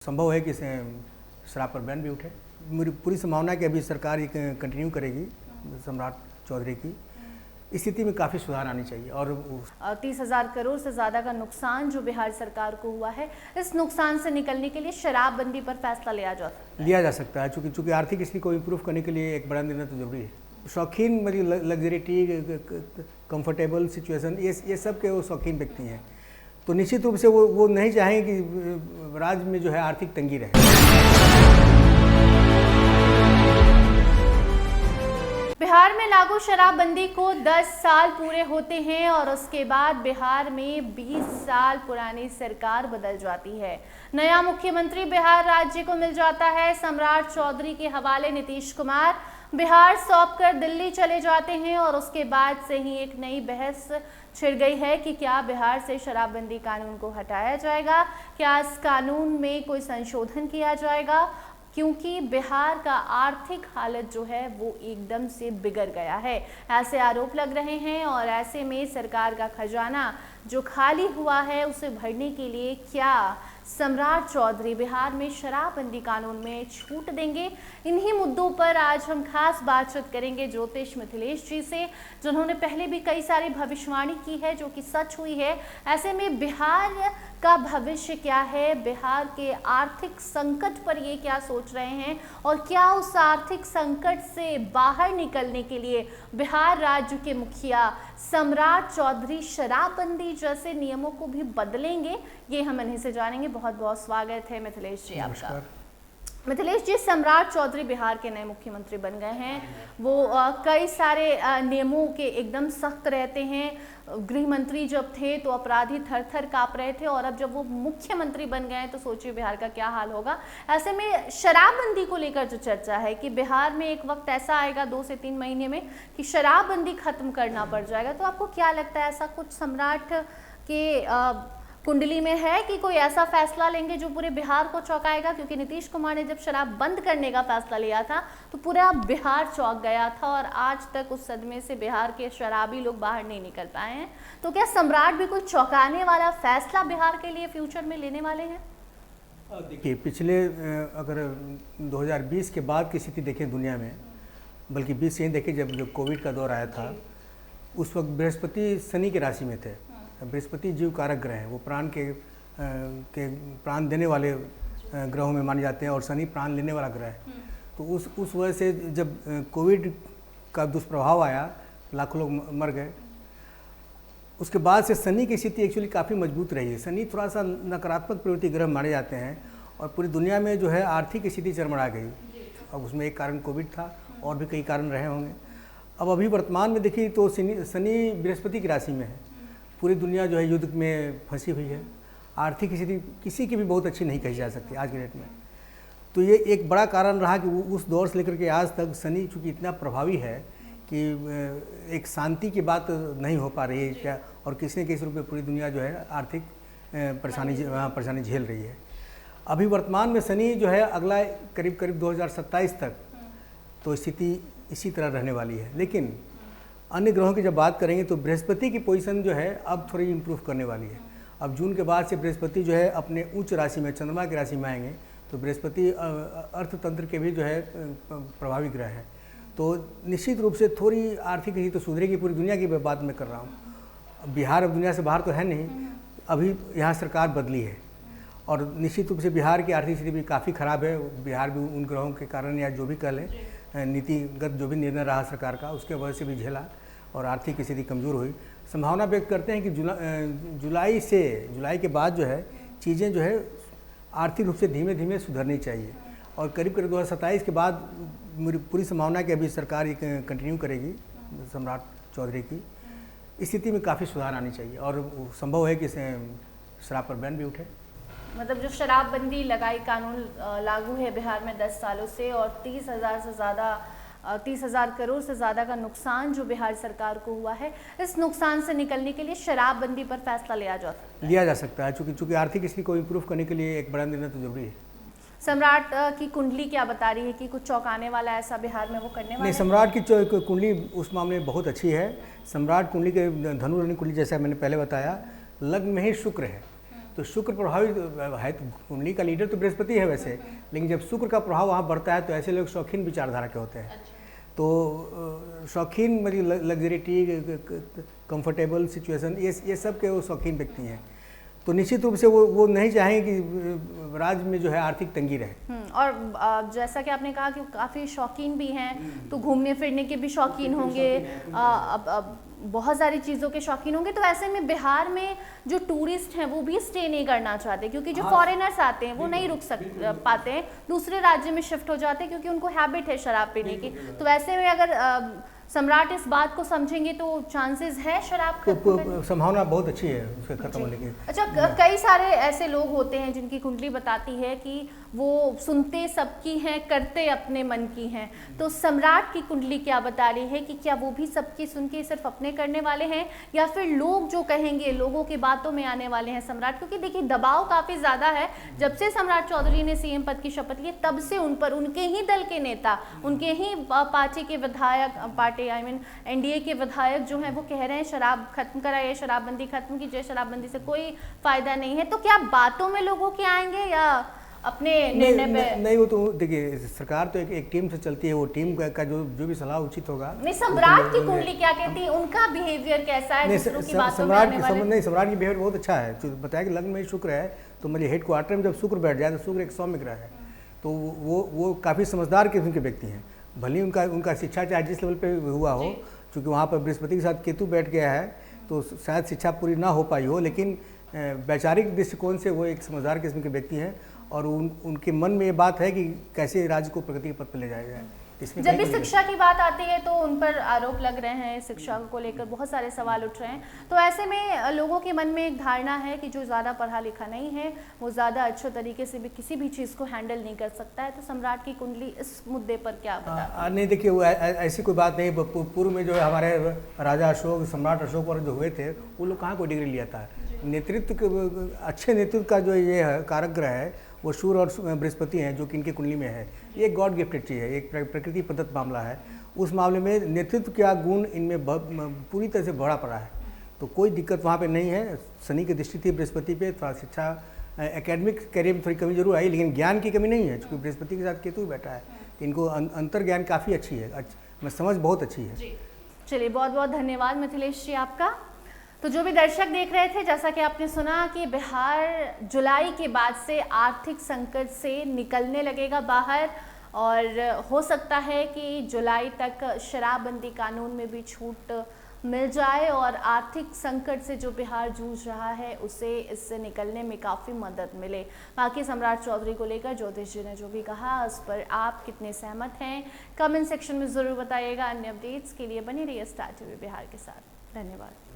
संभव है कि शराब पर बैन भी उठे। मेरी पूरी संभावना है कि अभी सरकार ये कंटिन्यू करेगी सम्राट चौधरी की। इस स्थिति में काफ़ी सुधार आनी चाहिए। और 30,000 करोड़ से ज़्यादा का नुकसान जो बिहार सरकार को हुआ है, इस नुकसान से निकलने के लिए शराबबंदी पर फैसला लिया जा सकता है। चूँकि आर्थिक स्थिति को इम्प्रूव करने के लिए एक बड़ा निर्णय तो जरूरी है। शौकीन मतलब लग्जरिटी, कंफर्टेबल सिचुएशन, ये सब के वो शौकीन व्यक्ति हैं, तो निश्चित रूप से वो नहीं चाहेंगे कि राज्य में जो है आर्थिक तंगी रहे। बिहार में लागू शराबबंदी को 10 साल पूरे होते हैं और उसके बाद बिहार में 20 साल पुरानी सरकार बदल जाती है। नया मुख्यमंत्री बिहार राज्य को मिल जाता है। सम्राट चौधरी के हवाले नीतीश कुमार बिहार सौंपकर दिल्ली चले जाते हैं और उसके बाद से ही एक नई बहस छिड़ गई है कि क्या बिहार से शराबबंदी कानून को हटाया जाएगा, क्या इस कानून में कोई संशोधन किया जाएगा, क्योंकि बिहार का आर्थिक हालत जो है वो एकदम से बिगड़ गया है, ऐसे आरोप लग रहे हैं। और ऐसे में सरकार का खजाना जो खाली हुआ है उसे भरने के लिए क्या सम्राट चौधरी बिहार में शराबबंदी कानून में छूट देंगे? इन्हीं मुद्दों पर आज हम खास बातचीत करेंगे ज्योतिष मिथिलेश जी से, जिन्होंने पहले भी कई सारी भविष्यवाणी की है जो कि सच हुई है। ऐसे में बिहार का भविष्य क्या है, बिहार के आर्थिक संकट पर ये क्या सोच रहे हैं और क्या उस आर्थिक संकट से बाहर निकलने के लिए बिहार राज्य के मुखिया सम्राट चौधरी शराबबंदी जैसे नियमों को भी बदलेंगे, ये हम इन्हीं से जानेंगे। बहुत बहुत स्वागत है मिथिलेश जी आपका। मिथिलेश जी, सम्राट चौधरी बिहार के नए मुख्यमंत्री बन गए हैं। वो कई सारे नियमों के एकदम सख्त रहते हैं। गृह मंत्री जब थे तो अपराधी थर थर काँप रहे थे और अब जब वो मुख्यमंत्री बन गए हैं तो सोचिए बिहार का क्या हाल होगा। ऐसे में शराबबंदी को लेकर जो चर्चा है कि बिहार में एक वक्त ऐसा आएगा 2 से 3 महीने में कि शराबबंदी खत्म करना पड़ जाएगा, तो आपको क्या लगता है ऐसा कुछ सम्राट के कुंडली में है कि कोई ऐसा फैसला लेंगे जो पूरे बिहार को चौंकाएगा? क्योंकि नीतीश कुमार ने जब शराब बंद करने का फैसला लिया था तो पूरा बिहार चौंक गया था और आज तक उस सदमे से बिहार के शराबी लोग बाहर नहीं निकल पाए हैं। तो क्या सम्राट भी कोई चौंकाने वाला फैसला बिहार के लिए फ्यूचर में लेने वाले हैं? देखिए, पिछले अगर 2020 के बाद की स्थिति देखें दुनिया में, बल्कि 20 से ही देखें जब कोविड का दौर आया था, उस वक्त बृहस्पति शनि की राशि में थे। बृहस्पति जीव कारक ग्रह है, वो प्राण देने वाले ग्रहों में माने जाते हैं और शनि प्राण लेने वाला ग्रह है। तो उस वजह से जब कोविड का दुष्प्रभाव आया, लाखों लोग मर गए। उसके बाद से शनि की स्थिति एक्चुअली काफ़ी मजबूत रही है। शनि थोड़ा सा नकारात्मक प्रवृत्ति ग्रह माने जाते हैं और पूरी दुनिया में जो है आर्थिक स्थिति चरमरा गई। अब उसमें एक कारण कोविड था और भी कई कारण रहे होंगे। अब अभी वर्तमान में देखिए तो शनि बृहस्पति की राशि में है। पूरी दुनिया जो है युद्ध में फंसी हुई है। आर्थिक स्थिति किसी की भी बहुत अच्छी नहीं कही जा सकती आज के डेट में। तो ये एक बड़ा कारण रहा कि उस दौर से लेकर के आज तक शनि चूँकि इतना प्रभावी है कि एक शांति की बात नहीं हो पा रही है क्या, और किसी न किसी रूप में पूरी दुनिया जो है आर्थिक परेशानी झेल रही है। अभी वर्तमान में शनि जो है अगला करीब 2027 तक तो स्थिति इसी तरह रहने वाली है। लेकिन अन्य ग्रहों की जब बात करेंगे तो बृहस्पति की पोजीशन जो है अब थोड़ी इम्प्रूव करने वाली है। अब जून के बाद से बृहस्पति जो है अपने उच्च राशि में, चंद्रमा की राशि में आएंगे, तो बृहस्पति अर्थतंत्र के भी जो है प्रभावी ग्रह है। तो निश्चित रूप से थोड़ी आर्थिक स्थिति तो सुधरेगी। पूरी दुनिया की बात मैं कर रहा हूँ। बिहार अब दुनिया से बाहर तो है नहीं, अभी यहाँ सरकार बदली है और निश्चित रूप से बिहार की आर्थिक स्थिति भी काफ़ी ख़राब है। बिहार भी उन ग्रहों के कारण या जो भी कह लें नीतिगत जो भी निर्णय रहा सरकार का उसके वजह से भी झेला और आर्थिक स्थिति कमज़ोर हुई। संभावना व्यक्त करते हैं कि जुलाई के बाद जो है चीज़ें जो है आर्थिक रूप से धीमे धीमे सुधरनी चाहिए और करीब 2027 के बाद मेरी पूरी संभावना है कि अभी सरकार ये कंटिन्यू करेगी सम्राट चौधरी की। इस स्थिति में काफ़ी सुधार आनी चाहिए और संभव है कि शराब पर बैन भी उठे। मतलब जो शराबबंदी लगाई कानून लागू है बिहार में 10 सालों से और 30,000 करोड़ से ज़्यादा का नुकसान जो बिहार सरकार को हुआ है, इस नुकसान से निकलने के लिए शराबबंदी पर फैसला लिया जा सकता है। चूँकि आर्थिक स्थिति को इम्प्रूव करने के लिए एक बड़ा निर्णय तो जरूरी है। सम्राट की कुंडली क्या बता रही है कि कुछ चौंकाने वाला ऐसा बिहार में वो करने वाला नहीं, सम्राट की कुंडली उस मामले में बहुत अच्छी है। सम्राट कुंडली के धनु रानी कुंडली जैसा मैंने पहले बताया, लग्न में ही शुक्र है। तो शुक्र प्रभावित है, तो कुंडली का लीडर तो बृहस्पति है वैसे, लेकिन जब शुक्र का प्रभाव वहाँ बढ़ता है तो ऐसे लोग शौकीन विचारधारा के होते हैं। तो शौकीन मतलब लग्जरिटी, कंफर्टेबल सिचुएशन, ये सब के वो शौकीन व्यक्ति हैं। तो निश्चित रूप से वो नहीं चाहें कि राज्य में जो है आर्थिक तंगी रहे। और जैसा कि आपने कहा कि काफ़ी शौकीन भी हैं, तो घूमने फिरने के भी शौकीन होंगे, बहुत सारी चीज़ों के शौकीन होंगे। तो ऐसे में बिहार में जो टूरिस्ट हैं वो भी स्टे नहीं करना चाहते, क्योंकि जो फॉरेनर्स आते हैं वो नहीं रुक पाते हैं, दूसरे राज्य में शिफ्ट हो जाते हैं क्योंकि उनको हैबिट है शराब पीने की। तो ऐसे में अगर सम्राट इस बात को समझेंगे तो चांसेस है शराब खत्म करने की? संभावना बहुत अच्छी है उसके खत्म होने की। अच्छा, कई सारे ऐसे लोग होते हैं जिनकी कुंडली बताती है कि वो सुनते सबकी हैं, करते अपने मन की हैं। तो सम्राट की कुंडली क्या बता रही है कि क्या वो भी सबकी सुन के सिर्फ अपने करने वाले हैं, या फिर लोग जो कहेंगे, लोगों की बातों में आने वाले हैं सम्राट? क्योंकि देखिए दबाव काफ़ी ज़्यादा है। जब से सम्राट चौधरी ने सीएम पद की शपथ ली तब से उन पर उनके ही दल के नेता, उनके ही पार्टी के विधायक, एनडीए के विधायक जो हैं वो कह रहे हैं शराब खत्म कराइए, शराबबंदी खत्म कीजिए, शराबबंदी से कोई फायदा नहीं है। तो क्या बातों में लोगों के आएंगे या अपने निर्णय पे? नहीं, वो तो देखिए सरकार तो एक टीम से चलती है, वो टीम का जो भी सलाह उचित होगा। नहीं, सम्राट की कुंडली क्या कहती है, उनका बिहेवियर कैसा है दूसरों की बातों में आने वाले? नहीं, सम्राट की बिहेवियर बहुत अच्छा है। तो बताया कि लग्न में शुक्र है, तो मतलब हेड क्वार्टर में जब शुक्र बैठ जाए तो शुक्र एक सौम्य ग्रह है, तो वो काफ़ी समझदार किस्म के व्यक्ति हैं। भले उनका शिक्षा चाहे जिस लेवल पे हुआ हो, क्योंकि वहाँ पर बृहस्पति के साथ केतु बैठ गया है तो शायद शिक्षा पूरी ना हो पाई हो, लेकिन वैचारिक दृष्टिकोण से वो एक समझदार किस्म के व्यक्ति हैं और उनके मन में ये बात है कि कैसे राज्य को प्रगति के पथ पर ले जाया जाए। जब भी शिक्षा की बात आती है तो उन पर आरोप लग रहे हैं, शिक्षा को लेकर बहुत सारे सवाल उठ रहे हैं। तो ऐसे में लोगों के मन में एक धारणा है कि जो ज़्यादा पढ़ा लिखा नहीं है वो ज़्यादा अच्छे तरीके से भी किसी भी चीज़ को हैंडल नहीं कर सकता है। तो सम्राट की कुंडली इस मुद्दे पर क्या बताती है? नहीं, देखिए वो ऐसी कोई बात नहीं। पूर्व में जो है हमारे राजा अशोक, सम्राट अशोक और जो हुए थे वो लोग कहाँ कोई डिग्री लिया था। नेतृत्व, अच्छे नेतृत्व का जो ये है कारक ग्रह है वो सूर्य और बृहस्पति हैं, जो कि इनकी कुंडली में है। ये गॉड गिफ्टेड चीज़ है, एक प्रकृति प्रदत्त मामला है। उस मामले में नेतृत्व का गुण इनमें पूरी तरह से भरा पड़ा है, तो कोई दिक्कत वहाँ पे नहीं है। शनि की दृष्टि थी बृहस्पति पे, थोड़ा शिक्षा एकेडमिक कैरियर में थोड़ी कमी जरूर आई, लेकिन ज्ञान की कमी नहीं है, क्योंकि बृहस्पति के साथ केतु बैठा है। तो इनको अंतर ज्ञान काफ़ी अच्छी है, मैं समझ बहुत अच्छी है। चलिए, बहुत बहुत धन्यवाद मिथिलेश जी आपका। तो जो भी दर्शक देख रहे थे, जैसा कि आपने सुना कि बिहार जुलाई के बाद से आर्थिक संकट से निकलने लगेगा बाहर, और हो सकता है कि जुलाई तक शराबबंदी कानून में भी छूट मिल जाए और आर्थिक संकट से जो बिहार जूझ रहा है उसे इससे निकलने में काफ़ी मदद मिले। बाकी सम्राट चौधरी को लेकर ज्योतिष जी ने जो भी कहा उस पर आप कितने सहमत हैं, कमेंट सेक्शन में ज़रूर बताइएगा। अन्य अपडेट्स के लिए बनी रहिए स्टार टीवी बिहार के साथ। धन्यवाद।